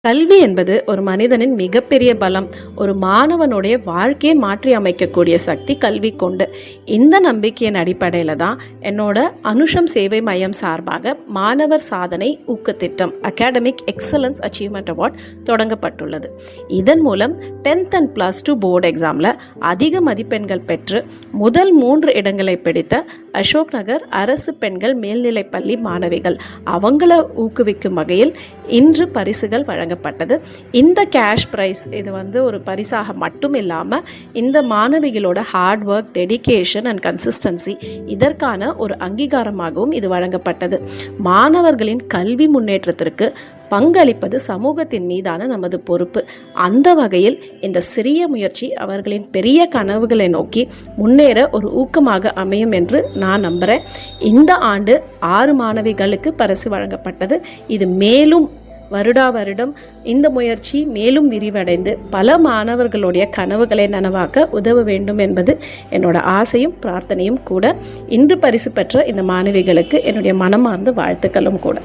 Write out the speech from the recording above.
கல்வி என்பது ஒரு மனிதனின் மிகப்பெரிய பலம். ஒரு மாணவனுடைய வாழ்க்கையை மாற்றி அமைக்கக்கூடிய சக்தி கல்வி கொண்டு. இந்த நம்பிக்கையின் அடிப்படையில் தான் என்னோட அனுஷம் சேவை மையம் சார்பாக மாணவர் சாதனை ஊக்கத்திட்டம் அகாடமிக் எக்ஸலன்ஸ் அச்சீவ்மெண்ட் அவார்ட் தொடங்கப்பட்டுள்ளது. இதன் மூலம் 10th and +2 போர்டு எக்ஸாமில் அதிக மதிப்பெண்கள் பெற்று முதல் 3 இடங்களை பிடித்த அசோக் நகர் அரசு பெண்கள் மேல்நிலைப்பள்ளி மாணவிகள் அவங்கள ஊக்குவிக்கும் வகையில் இன்று பரிசுகள் வழங்கப்பட்டது. இந்த கேஷ் ப்ரைஸ் இது ஒரு பரிசாக மட்டும் இல்லாமல் இந்த மாணவிகளோட hard work, dedication and consistency இதற்கான ஒரு அங்கீகாரமாகவும் இது வழங்கப்பட்டது. மாணவர்களின் கல்வி முன்னேற்றத்திற்கு பங்களிப்பது சமூகத்தின் மீதான நமது பொறுப்பு. அந்த வகையில் இந்த சிறிய முயற்சி அவர்களின் பெரிய கனவுகளை நோக்கி முன்னேற ஒரு ஊக்கமாக அமையும் என்று நான் நம்புகிறேன். இந்த ஆண்டு 6 மாணவிகளுக்கு பரிசு வழங்கப்பட்டது. இது மேலும் வருடம் இந்த முயற்சி மேலும் விரிவடைந்து பல மாணவர்களுடைய கனவுகளை நனவாக்க உதவ வேண்டும் என்பது என்னோட ஆசையும் பிரார்த்தனையும் கூட. இன்று பரிசு பெற்ற இந்த மாணவிகளுக்கு என்னுடைய மனமார்ந்த வாழ்த்துக்களும் கூட.